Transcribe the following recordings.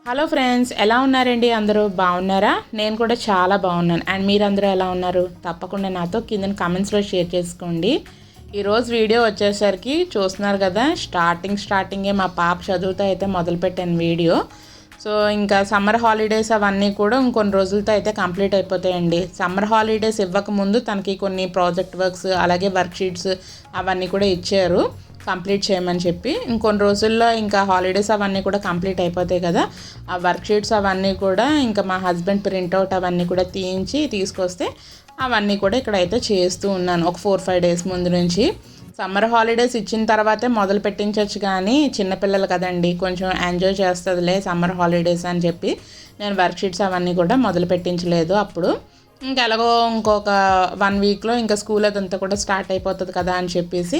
Hello friends, ఎలా ఉన్నారండి? అందరూ బాగున్నారా? నేను కూడా చాలా బాగున్నాను. అండ్ మీరందరూ ఎలా ఉన్నారు? తప్పకుండా నాతో కింద కామెంట్స్లో షేర్ చేసుకోండి. ఈరోజు వీడియో వచ్చేసరికి చూస్తున్నారు కదా, స్టార్టింగే మా పాప చదువుతో అయితే మొదలుపెట్టాను వీడియో. సో ఇంకా సమ్మర్ హాలిడేస్ అవన్నీ కూడా ఇంకొన్ని రోజులతో అయితే కంప్లీట్ అయిపోతాయండి. సమ్మర్ హాలిడేస్ ఇవ్వకముందు తనకి కొన్ని ప్రాజెక్ట్ వర్క్స్ అలాగే వర్క్షీట్స్ అవన్నీ కూడా ఇచ్చారు కంప్లీట్ చేయమని చెప్పి. ఇంకొన్ని రోజుల్లో ఇంకా హాలిడేస్ అవన్నీ కూడా కంప్లీట్ అయిపోతాయి కదా, ఆ వర్క్షీట్స్ అవన్నీ కూడా ఇంకా మా హస్బెండ్ ప్రింట్అవుట్ అవన్నీ కూడా తీసుకొస్తే అవన్నీ కూడా ఇక్కడైతే చేస్తూ ఉన్నాను ఒక 4-5 డేస్ ముందు నుంచి. సమ్మర్ హాలిడేస్ ఇచ్చిన తర్వాతే మొదలు పెట్టించవచ్చు, కానీ చిన్నపిల్లలు కదండి, కొంచెం ఎంజాయ్ చేస్తుందిలే సమ్మర్ హాలిడేస్ అని చెప్పి నేను వర్క్షీట్స్ అవన్నీ కూడా మొదలు పెట్టించలేదు. అప్పుడు ఇంకా ఎలాగో ఇంకొక 1 వీక్లో ఇంకా స్కూల్ అదంతా కూడా స్టార్ట్ అయిపోతుంది కదా అని చెప్పేసి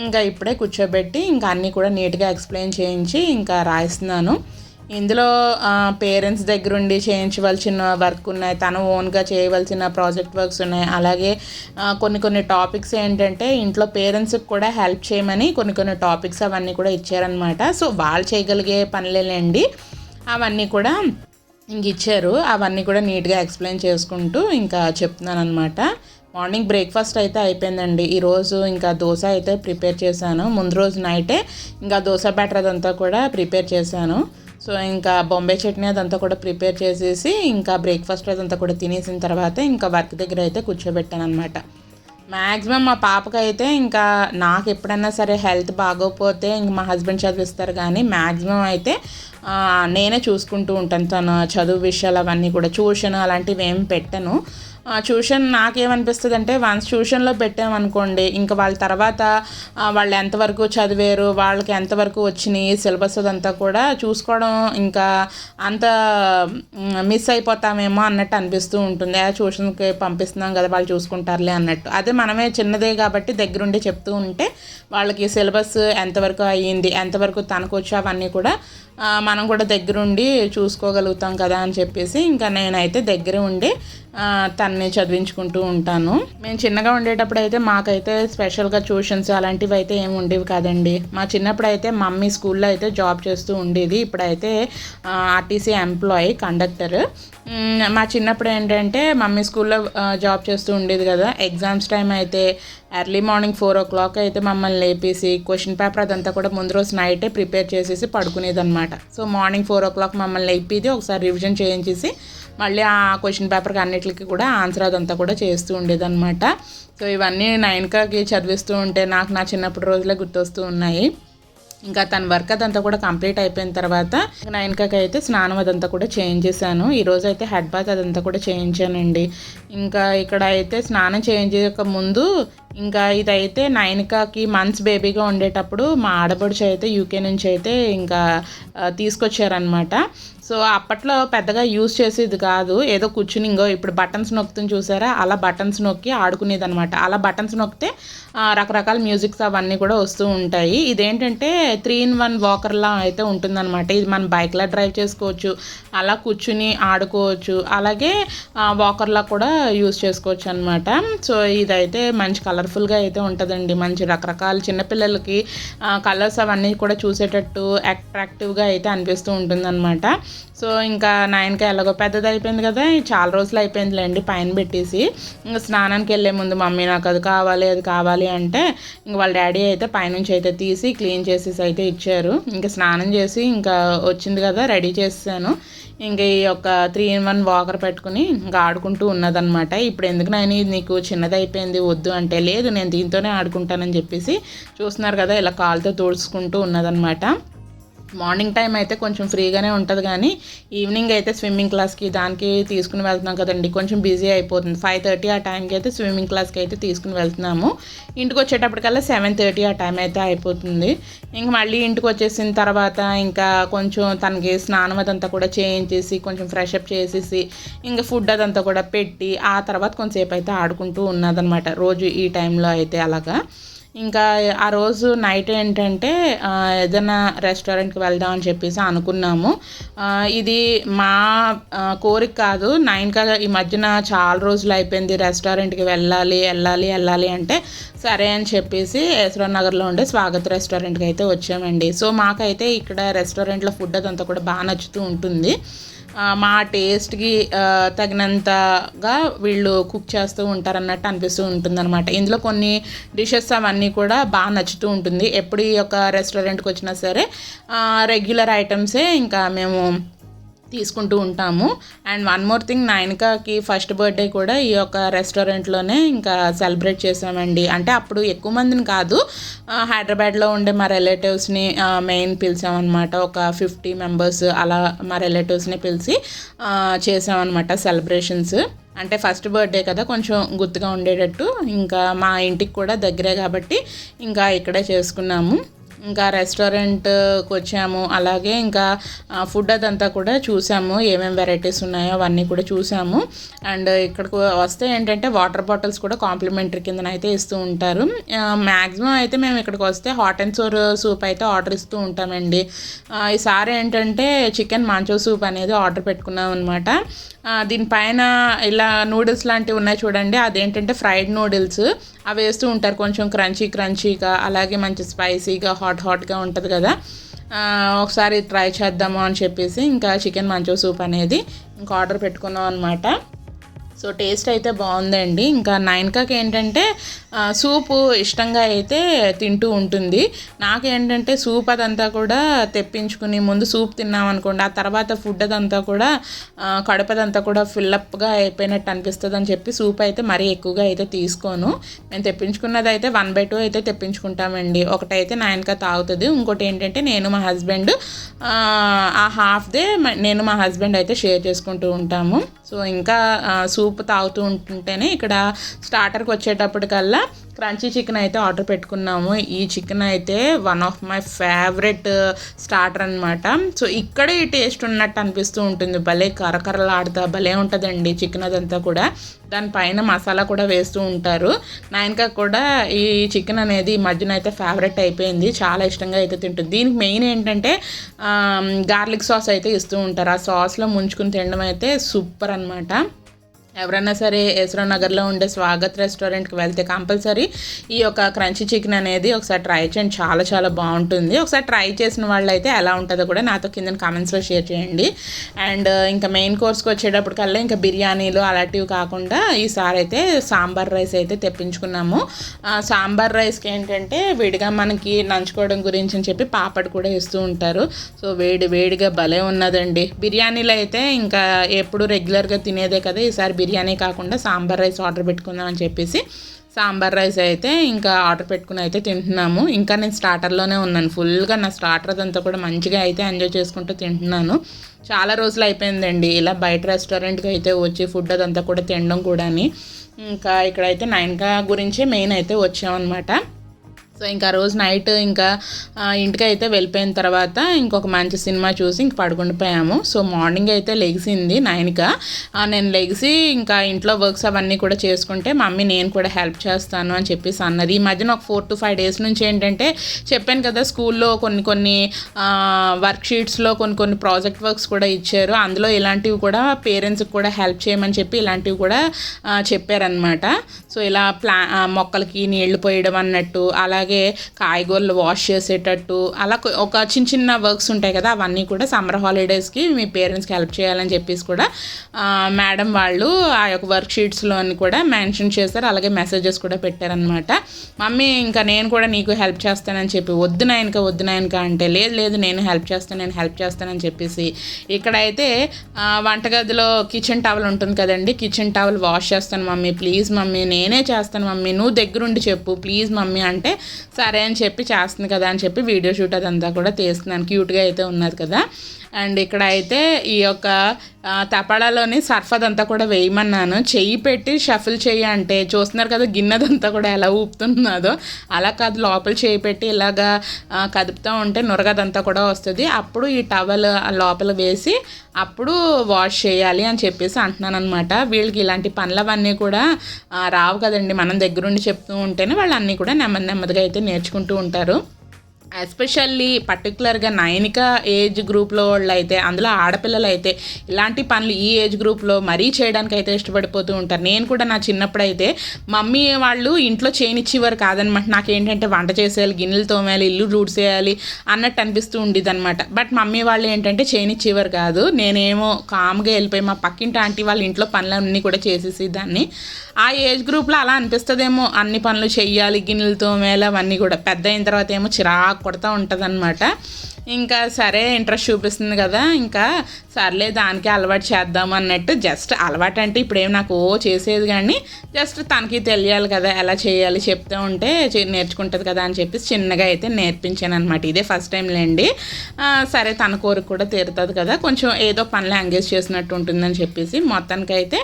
ఇంకా ఇప్పుడే కూర్చోబెట్టి ఇంకా అన్నీ కూడా నీట్గా ఎక్స్ప్లెయిన్ చేయించి ఇంకా రాయిస్తున్నాను. ఇందులో పేరెంట్స్ దగ్గరుండి చేయించవలసిన వర్క్ ఉన్నాయి, తను ఓన్గా చేయవలసిన ప్రాజెక్ట్ వర్క్స్ ఉన్నాయి. అలాగే కొన్ని టాపిక్స్ ఏంటంటే ఇంట్లో పేరెంట్స్కి కూడా హెల్ప్ చేయమని కొన్ని టాపిక్స్ అవన్నీ కూడా ఇచ్చారనమాట. సో వాళ్ళు చేయగలిగే పనులేనండి అవన్నీ కూడా ఇంక ఇచ్చారు. అవన్నీ కూడా నీట్గా ఎక్స్ప్లెయిన్ చేసుకుంటూ ఇంకా చెప్తున్నాను అనమాట. మార్నింగ్ బ్రేక్ఫాస్ట్ అయితే అయిపోయిందండి. ఈరోజు ఇంకా దోశ అయితే ప్రిపేర్ చేశాను. ముందు రోజు నైటే ఇంకా దోశ బ్యాటర్ అదంతా కూడా ప్రిపేర్ చేశాను. సో ఇంకా బొంబాయి చట్నీ అదంతా కూడా ప్రిపేర్ చేసేసి ఇంకా బ్రేక్ఫాస్ట్ అదంతా కూడా తినేసిన తర్వాత ఇంకా వర్క్ దగ్గర అయితే కూర్చోబెట్టాను అనమాట. మ్యాక్సిమం మా పాపకైతే ఇంకా నాకు ఎప్పుడైనా సరే హెల్త్ బాగోకపోతే ఇంక మా హస్బెండ్ చదివిస్తారు, కానీ మ్యాక్సిమం అయితే నేనే చూసుకుంటూ ఉంటాను. తన చదువు విషయాలు అవన్నీ కూడా ట్యూషన్ అలాంటివి ఏమి పెట్టను. ట్యూషన్ నాకేమనిపిస్తుంది అంటే, వన్స్ ట్యూషన్లో పెట్టామనుకోండి ఇంకా వాళ్ళ తర్వాత వాళ్ళు ఎంతవరకు చదివారు, వాళ్ళకి ఎంతవరకు వచ్చినాయి సిలబస్ అదంతా కూడా చూసుకోవడం ఇంకా అంత మిస్ అయిపోతామేమో అన్నట్టు అనిపిస్తూ ఉంటుంది. ట్యూషన్కి పంపిస్తున్నాం కదా వాళ్ళు చూసుకుంటారులే అన్నట్టు. అదే మనమే చిన్నదే కాబట్టి దగ్గరుండి చెప్తూ ఉంటే వాళ్ళకి సిలబస్ ఎంతవరకు అయ్యింది, ఎంతవరకు తనకు వచ్చి అవన్నీ కూడా మనం కూడా దగ్గరుండి చూసుకోగలుగుతాం కదా అని చెప్పేసి ఇంకా నేనైతే దగ్గర ఉండి తన్ని చదివించుకుంటూ ఉంటాను. మేము చిన్నగా ఉండేటప్పుడు అయితే మాకైతే స్పెషల్గా ట్యూషన్స్ అలాంటివి అయితే ఏమి ఉండేవి కాదండి. మా చిన్నప్పుడు అయితే మమ్మీ స్కూల్లో అయితే జాబ్ చేస్తూ ఉండేది. ఇప్పుడైతే ఆర్టీసీ ఎంప్లాయీ కండక్టర్. మా చిన్నప్పుడు ఏంటంటే మమ్మీ స్కూల్లో జాబ్ చేస్తూ ఉండేది కదా, ఎగ్జామ్స్ టైం అయితే ఎర్లీ మార్నింగ్ 4 o'clock అయితే మమ్మల్ని లేపేసి క్వశ్చన్ పేపర్ అదంతా కూడా ముందు రోజు నైటే ప్రిపేర్ చేసేసి పడుకునేది అనమాట. సో మార్నింగ్ 4 o'clock మమ్మల్ని లేపేది, ఒకసారి రివిజన్ చేయించేసి మళ్ళీ ఆ క్వశ్చన్ పేపర్కి అన్నిటికి కూడా ఆన్సర్ అదంతా కూడా చేస్తూ ఉండేది అనమాట. సో ఇవన్నీ 9కి చదివిస్తూ ఉంటే నాకు నా చిన్నప్పుడు రోజులే గుర్తొస్తూ ఉన్నాయి. ఇంకా తన వర్క్ అదంతా కూడా కంప్లీట్ అయిపోయిన తర్వాత 9కి అయితే స్నానం అదంతా కూడా చేయించేసాను. ఈరోజు అయితే హెడ్ బాత్ అదంతా కూడా చేయించానండి. ఇంకా ఇక్కడ అయితే స్నానం చేయించక ముందు ఇంకా ఇదైతే 9కి మంత్స్ బేబీగా ఉండేటప్పుడు మా ఆడపడుచు అయితే యూకే నుంచి అయితే ఇంకా తీసుకొచ్చారనమాట. సో అప్పట్లో పెద్దగా యూజ్ చేసేది కాదు, ఏదో కూర్చుని ఇంకో ఇప్పుడు బటన్స్ నొక్కుతుంది చూసారా, అలా బటన్స్ నొక్కి ఆడుకునేది అనమాట. అలా బటన్స్ నొక్కితే రకరకాల మ్యూజిక్స్ అవన్నీ కూడా వస్తూ ఉంటాయి. ఇదేంటంటే 3-in-1 వాకర్లా అయితే ఉంటుందన్నమాట. ఇది మనం బైక్లా డ్రైవ్ చేసుకోవచ్చు, అలా కూర్చుని ఆడుకోవచ్చు, అలాగే వాకర్లా కూడా యూజ్ చేసుకోవచ్చు అనమాట. సో ఇదైతే మంచి కలర్ఫుల్గా అయితే ఉంటుందండి. మంచి రకరకాల చిన్నపిల్లలకి కలర్స్ అవన్నీ కూడా చూసేటట్టు అట్రాక్టివ్గా అయితే అనిపిస్తూ ఉంటుందన్నమాట. సో ఇంకా 9కి ఎలాగో పెద్దది అయిపోయింది కదా, చాలా రోజులు అయిపోయిందిలేండి పైన పెట్టేసి. ఇంకా స్నానానికి వెళ్ళే ముందు మమ్మీ నాకు అది కావాలి అంటే ఇంక వాళ్ళ డాడీ అయితే పైనుంచి అయితే తీసి క్లీన్ చేసేసి అయితే ఇచ్చారు. ఇంకా స్నానం చేసి ఇంకా వచ్చింది కదా రెడీ చేసాను. ఇంకా ఈ యొక్క 3-in-1 వాకర్ పెట్టుకుని ఇంకా ఆడుకుంటూ ఉన్నదనమాట. ఇప్పుడు ఎందుకు నాయని నీకు చిన్నది అయిపోయింది వద్దు అంటే, లేదు నేను దీంతోనే ఆడుకుంటానని చెప్పేసి చూస్తున్నారు కదా ఇలా కాలుతో తుడుచుకుంటూ ఉన్నదనమాట. మార్నింగ్ టైం అయితే కొంచెం ఫ్రీగానే ఉంటుంది, కానీ ఈవినింగ్ అయితే స్విమ్మింగ్ క్లాస్కి దానికి తీసుకుని వెళ్తున్నాం కదండి, కొంచెం బిజీ అయిపోతుంది. 5:30 ఆ టైంకి అయితే స్విమ్మింగ్ క్లాస్కి అయితే తీసుకుని వెళ్తున్నాము. ఇంటికి వచ్చేటప్పటికల్లా 7:30 ఆ టైం అయితే అయిపోతుంది. ఇంక మళ్ళీ ఇంటికి వచ్చేసిన తర్వాత ఇంకా కొంచెం తనకి స్నానం అదంతా కూడా చేయించేసి కొంచెం ఫ్రెష్ అప్ చేసేసి ఇంకా ఫుడ్ అదంతా కూడా పెట్టి ఆ తర్వాత కొంచెంసేపు అయితే ఆడుకుంటూ ఉన్నదనమాట రోజు ఈ టైంలో అయితే. అలాగా ఇంకా ఆ రోజు నైట్ ఏంటంటే ఏదైనా రెస్టారెంట్కి వెళ్దాం అని చెప్పేసి అనుకున్నాము. ఇది మా కోరిక కాదు, 9కి ఈ మధ్యన చాలా రోజులు అయిపోయింది రెస్టారెంట్కి వెళ్ళాలి అంటే సరే అని చెప్పేసి యశ్వర్ నగర్లో ఉండే స్వాగత్ రెస్టారెంట్కి అయితే వచ్చామండి. సో మాకైతే ఇక్కడ రెస్టారెంట్లో ఫుడ్ అదంతా కూడా బాగా నచ్చుతూ ఉంటుంది. మా టేస్ట్కి తగినంతగా వీళ్ళు కుక్ చేస్తూ ఉంటారన్నట్టు అనిపిస్తూ ఉంటుందన్నమాట. ఇందులో కొన్ని డిషెస్ అవన్నీ కూడా బాగా నచ్చుతూ ఉంటుంది. ఎప్పుడు ఈ యొక్క రెస్టారెంట్కి వచ్చినా సరే రెగ్యులర్ ఐటమ్సే ఇంకా మేము తీసుకుంటూ ఉంటాము. అండ్ వన్ మోర్ థింగ్, నైనికాకి ఫస్ట్ బర్త్డే కూడా ఈ యొక్క రెస్టారెంట్లోనే ఇంకా సెలబ్రేట్ చేసామండి. అంటే అప్పుడు ఎక్కువ మందిని కాదు, హైదరాబాద్లో ఉండే మా రిలేటివ్స్ని మెయిన్ పిలిచామన్నమాట. ఒక 50 మెంబర్స్ అలా మా రిలేటివ్స్ని పిలిచి చేసామన్నమాట సెలబ్రేషన్స్. అంటే ఫస్ట్ బర్త్డే కదా, కొంచెం గుర్తుగా ఉండేటట్టు. ఇంకా మా ఇంటికి కూడా దగ్గరే కాబట్టి ఇంకా ఇక్కడే చేసుకున్నాము. ఇంకా రెస్టారెంట్కి వచ్చాము. అలాగే ఇంకా ఫుడ్ అదంతా కూడా చూసాము, ఏమేమి వెరైటీస్ ఉన్నాయో అవన్నీ కూడా చూసాము. అండ్ ఇక్కడికి వస్తే ఏంటంటే వాటర్ బాటిల్స్ కూడా కాంప్లిమెంటరీ కింద అయితే ఇస్తూ ఉంటారు. మ్యాక్సిమం అయితే మేము ఇక్కడికి వస్తే హాట్ అండ్ సోర్ సూప్ అయితే ఆర్డర్ ఇస్తూ ఉంటామండి. ఈసారి ఏంటంటే చికెన్ మాంచో సూప్ అనేది ఆర్డర్ పెట్టుకున్నాం అనమాట. దీనిపైన ఇలా నూడిల్స్ లాంటివి ఉన్నాయి చూడండి, అదేంటంటే ఫ్రైడ్ నూడిల్స్ అవి వేస్తూ ఉంటారు. కొంచెం క్రంచీగా, అలాగే మంచి స్పైసీగా హాట్గా ఉంటుంది కదా. ఒకసారి ట్రై చేద్దాము అని చెప్పేసి ఇంకా చికెన్ మంచో సూప్ అనేది ఇంకా ఆర్డర్ పెట్టుకున్నాం అనమాట. సో టేస్ట్ అయితే బాగుందండి. ఇంకా నైనికాకి ఏంటంటే సూపు ఇష్టంగా అయితే తింటూ ఉంటుంది. నాకేంటంటే సూప్ అదంతా కూడా తెప్పించుకుని ముందు సూప్ తిన్నామనుకోండి, ఆ తర్వాత ఫుడ్ అదంతా కూడా కడుపదంతా కూడా ఫిల్లప్గా అయిపోయినట్టు అనిపిస్తుంది అని చెప్పి సూప్ అయితే మరీ ఎక్కువగా అయితే తీసుకోను. నేను తెప్పించుకున్నది అయితే 1/2 అయితే తెప్పించుకుంటామండి. ఒకటైతే నైనికా తాగుతుంది, ఇంకోటి ఏంటంటే నేను మా హస్బెండ్ ఆ హాఫ్దే నేను మా హస్బెండ్ అయితే షేర్ చేసుకుంటూ ఉంటాము. సో ఇంకా సూప్ తాగుతూ ఉంటుంటేనే ఇక్కడ స్టార్టర్కి వచ్చేటప్పటికల్లా క్రంచీ చికెన్ అయితే ఆర్డర్ పెట్టుకున్నాము. ఈ చికెన్ అయితే one of my favourite starter అనమాట. సో ఇక్కడే ఈ టేస్ట్ ఉన్నట్టు అనిపిస్తూ ఉంటుంది. భలే కరకరలాడుతా భలే ఉంటుందండి చికెన్ అదంతా కూడా. దానిపైన మసాలా కూడా వేస్తూ ఉంటారు. నైనికా కూడా ఈ చికెన్ అనేది ఈ మధ్యన అయితే ఫేవరెట్ అయిపోయింది, చాలా ఇష్టంగా అయితే తింటుంది. దీనికి మెయిన్ ఏంటంటే గార్లిక్ సాస్ అయితే ఇస్తూ ఉంటారు. ఆ సాస్లో ముంచుకుని తినడం అయితే సూపర్ అనమాట. ఎవరైనా సరే యశ్వర్ నగర్లో ఉండే స్వాగత్ రెస్టారెంట్కి వెళ్తే కంపల్సరీ ఈ యొక్క క్రంచీ చికెన్ అనేది ఒకసారి ట్రై చేయండి, చాలా చాలా బాగుంటుంది. ఒకసారి ట్రై చేసిన వాళ్ళు అయితే ఎలా ఉంటుందో కూడా నాతో కింద కామెంట్స్లో షేర్ చేయండి. అండ్ ఇంకా మెయిన్ కోర్స్కి వచ్చేటప్పటికల్లా ఇంకా బిర్యానీలు అలాంటివి కాకుండా ఈసారి అయితే సాంబార్ రైస్ అయితే తెప్పించుకున్నాము. సాంబార్ రైస్కి ఏంటంటే విడిగా మనకి నంచుకోవడం గురించి అని చెప్పి పాపడ్ కూడా ఇస్తూ ఉంటారు. సో వేడిగా భలే ఉన్నదండి. బిర్యానీలు అయితే ఇంకా ఎప్పుడు రెగ్యులర్గా తినేదే కదా, ఈసారి బిర్యానీ కాకుండా సాంబార్ రైస్ ఆర్డర్ పెట్టుకుందాం అని చెప్పేసి సాంబార్ రైస్ అయితే ఇంకా ఆర్డర్ పెట్టుకుని అయితే తింటున్నాము. ఇంకా నేను స్టార్టర్లోనే ఉన్నాను, ఫుల్గా నా స్టార్టర్ అదంతా కూడా మంచిగా అయితే ఎంజాయ్ చేసుకుంటూ తింటున్నాను. చాలా రోజులు అయిపోయిందండి ఇలా బయట రెస్టారెంట్కి అయితే వచ్చి ఫుడ్ అదంతా కూడా తినడం కూడా. ఇంకా ఇక్కడైతే నైనికా గురించే మెయిన్ అయితే వచ్చామన్నమాట. సో ఇంకా రోజు నైట్ ఇంకా ఇంటికి అయితే వెళ్ళిపోయిన తర్వాత ఇంకొక మంచి సినిమా చూసి ఇంక పడుకుండిపోయాము. సో మార్నింగ్ అయితే లెగిసింది నైనిక. నేను లెగిసి ఇంకా ఇంట్లో వర్క్స్ అవన్నీ కూడా చేసుకుంటే మమ్మీ నేను కూడా హెల్ప్ చేస్తాను అని చెప్పేసి అన్నది. ఈ మధ్యన ఒక 4 to 5 days నుంచి ఏంటంటే చెప్పాను కదా, స్కూల్లో కొన్ని వర్క్ షీట్స్లో కొన్ని ప్రాజెక్ట్ వర్క్స్ కూడా ఇచ్చారు. అందులో ఇలాంటివి కూడా పేరెంట్స్కి కూడా హెల్ప్ చేయమని చెప్పి ఇలాంటివి కూడా చెప్పారనమాట. సో ఇలా మొక్కలకి నీళ్లు పోయడం అన్నట్టు, అలాగే కాయగూరలు వాష్ చేసేటట్టు, అలా ఒక చిన్న వర్క్స్ ఉంటాయి కదా, అవన్నీ కూడా సమ్మర్ హాలిడేస్కి మీ పేరెంట్స్కి హెల్ప్ చేయాలని చెప్పేసి కూడా మేడం వాళ్ళు ఆ యొక్క వర్క్ షీట్స్లోని కూడా మెన్షన్ చేశారు. అలాగే మెసేజెస్ కూడా పెట్టారనమాట. మమ్మీ ఇంకా నేను కూడా నీకు హెల్ప్ చేస్తానని చెప్పి వద్దు నాయనక అంటే లేదు నేను హెల్ప్ చేస్తానని చెప్పేసి ఇక్కడైతే వంటగదిలో కిచెన్ టవల్ ఉంటుంది కదండి, కిచెన్ టవల్ వాష్ చేస్తాను మమ్మీ, ప్లీజ్ మమ్మీ నేనే చేస్తాను మమ్మీ, నువ్వు దగ్గరుండి చెప్పు ప్లీజ్ మమ్మీ అంటే సరే అని చెప్పి చేస్తుంది కదా అని చెప్పి వీడియో షూట్ అదంతా కూడా తీస్తున్నాను. క్యూట్గా అయితే ఉన్నది కదా. అండ్ ఇక్కడ అయితే ఈ యొక్క తపాడాలోని సర్ఫ్ అదంతా కూడా వేయమన్నాను. చెయ్యి పెట్టి షఫిల్ చెయ్యి అంటే చూస్తున్నారు కదా గిన్నెదంతా కూడా ఎలా ఊపుతున్నదో, అలా కాదు లోపల చేయి పెట్టి ఇలాగా కదుపుతూ ఉంటే నురగదంతా కూడా వస్తుంది. అప్పుడు ఈ టవల్ లోపల వేసి అప్పుడు వాష్ చేయాలి అని చెప్పేసి అంటున్నాను అనమాట. వీళ్ళకి ఇలాంటి పనులవన్నీ కూడా రావు కదండి, మనం దగ్గరుండి చెప్తూ ఉంటేనే వాళ్ళు అన్నీ కూడా నెమ్మదిగా అయితే నేర్చుకుంటూ ఉంటారు. ఎస్పెషల్లీ పర్టికులర్గా నైనిక ఏజ్ గ్రూప్లో వాళ్ళు అయితే, అందులో ఆడపిల్లలు అయితే ఇలాంటి పనులు ఈ ఏజ్ గ్రూప్లో మరీ చేయడానికి అయితే ఇష్టపడిపోతూ ఉంటారు. నేను కూడా నా చిన్నప్పుడు అయితే మమ్మీ వాళ్ళు ఇంట్లో చేయనిచ్చేవారు కాదనమాట. నాకేంటంటే వంట చేసేయాలి, గిన్నెలు తోమేయాలి, ఇల్లు రూడ్సేయాలి అన్నట్టు అనిపిస్తూ ఉండేది అనమాట. బట్ మమ్మీ వాళ్ళు ఏంటంటే చేయనిచ్చేవారు కాదు. నేనేమో కామ్గా వెళ్ళిపోయి మా పక్కింటి ఆంటీ వాళ్ళ ఇంట్లో పనులన్నీ కూడా చేసేసి దాన్ని. ఆ ఏజ్ గ్రూప్లో అలా అనిపిస్తుందేమో, అన్ని పనులు చెయ్యాలి, గిన్నెలు తోమేయాలి అవన్నీ కూడా. పెద్ద అయిన తర్వాత ఏమో చిరాకు కొడతా ఉంటుంది అనమాట. ఇంకా సరే ఇంట్రెస్ట్ చూపిస్తుంది కదా, ఇంకా సర్లే దానికి అలవాటు చేద్దాం అన్నట్టు. జస్ట్ అలవాటు అంటే ఇప్పుడేం నాకు చేసేది, కానీ జస్ట్ తనకి తెలియాలి కదా ఎలా చేయాలి, చెప్తూ ఉంటే నేర్చుకుంటుంది కదా అని చెప్పి చిన్నగా అయితే నేర్పించాను అనమాట. ఇదే ఫస్ట్ టైం లేండి. సరే తన కోరిక కూడా తీరుతుంది కదా, కొంచెం ఏదో పనిలో ఎంగేజ్ చేసినట్టు ఉంటుందని చెప్పేసి మొత్తానికైతే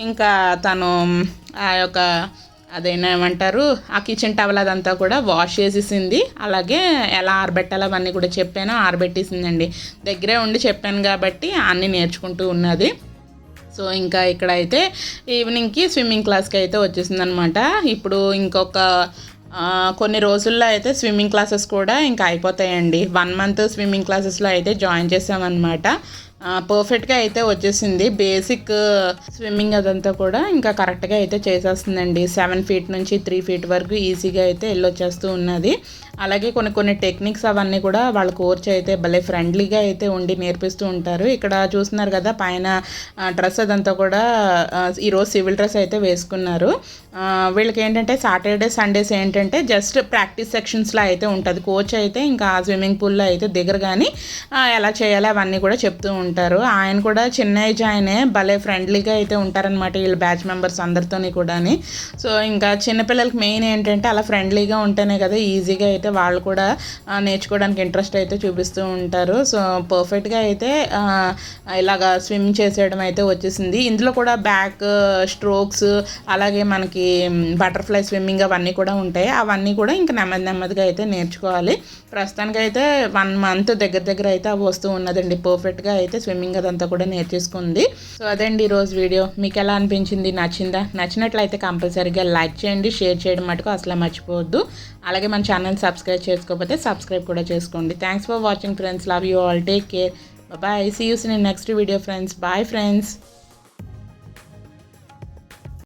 ఇంకా తను ఆ యొక్క అదేనా ఏమంటారు ఆ కిచెన్ టవల్ అదంతా కూడా వాష్ చేసేసింది. అలాగే ఎలా ఆరబెట్టాలో అవన్నీ కూడా చెప్పాను, ఆరబెట్టేసిందండి. దగ్గరే ఉండి చెప్పాను కాబట్టి అన్నీ నేర్చుకుంటూ ఉన్నది. సో ఇంకా ఇక్కడైతే ఈవినింగ్కి స్విమ్మింగ్ క్లాస్కి అయితే వచ్చేసిందనమాట. ఇప్పుడు ఇంకొక కొన్ని రోజుల్లో అయితే స్విమ్మింగ్ క్లాసెస్ కూడా ఇంకా అయిపోతాయండి. 1 month స్విమ్మింగ్ క్లాసెస్లో అయితే జాయిన్ చేసామన్నమాట. పర్ఫెక్ట్గా అయితే వచ్చేసింది. బేసిక్ స్విమ్మింగ్ అదంతా కూడా ఇంకా కరెక్ట్గా అయితే చేసేస్తుందండి. 7 feet నుంచి 3 feet వరకు ఈజీగా అయితే వెళ్ళొచ్చేస్తూ ఉన్నది. అలాగే కొన్ని టెక్నిక్స్ అవన్నీ కూడా వాళ్ళ కోచ్ అయితే భలే ఫ్రెండ్లీగా అయితే ఉండి నేర్పిస్తూ ఉంటారు. ఇక్కడ చూస్తున్నారు కదా పైన డ్రెస్ అదంతా కూడా ఈరోజు సివిల్ డ్రెస్ అయితే వేసుకున్నారు. వీళ్ళకి ఏంటంటే సాటర్డే సండేస్ ఏంటంటే జస్ట్ ప్రాక్టీస్ సెక్షన్స్లో అయితే ఉంటుంది. కోచ్ అయితే ఇంకా స్విమ్మింగ్ పూల్లో అయితే దిగరు, కానీ ఎలా చేయాలి అవన్నీ కూడా చెప్తూ ఉంటారు. ఆయన కూడా చిన్న ఏజ్ ఆయనే, భలే ఫ్రెండ్లీగా అయితే ఉంటారనమాట వీళ్ళ బ్యాచ్ మెంబర్స్ అందరితోని కూడా. సో ఇంకా చిన్నపిల్లలకి మెయిన్ ఏంటంటే అలా ఫ్రెండ్లీగా ఉంటేనే కదా ఈజీగా అయితే వాళ్ళు కూడా నేర్చుకోవడానికి ఇంట్రెస్ట్ అయితే చూపిస్తూ ఉంటారు. సో పర్ఫెక్ట్గా అయితే ఇలాగా స్విమ్ చేసేయడం అయితే వచ్చేసింది. ఇందులో కూడా బ్యాక్ స్ట్రోక్స్, అలాగే మనకి బటర్ఫ్లై స్విమ్మింగ్ అవన్నీ కూడా ఉంటాయి. అవన్నీ కూడా ఇంకా నెమ్మదిగా అయితే నేర్చుకోవాలి. ప్రస్తుతానికి అయితే 1 month దగ్గర అయితే అవి వస్తూ ఉన్నదండి. పర్ఫెక్ట్గా అయితే స్విమ్మింగ్ అదంతా కూడా నేర్చేసుకుంది. సో అదండి ఈరోజు వీడియో. మీకు ఎలా అనిపించింది? నచ్చిందా? నచ్చినట్లయితే కంపల్సరీగా లైక్ చేయండి, షేర్ చేయడం మటుకు అసలు మర్చిపోవద్దు. అలాగే మన ఛానల్ సబ్స్క్రైబ్ చేసుకోకపోతే సబ్స్క్రైబ్ కూడా చేసుకోండి. Thanks for watching friends. Love you all. Take care. Bye. See you in next video friends. Bye friends.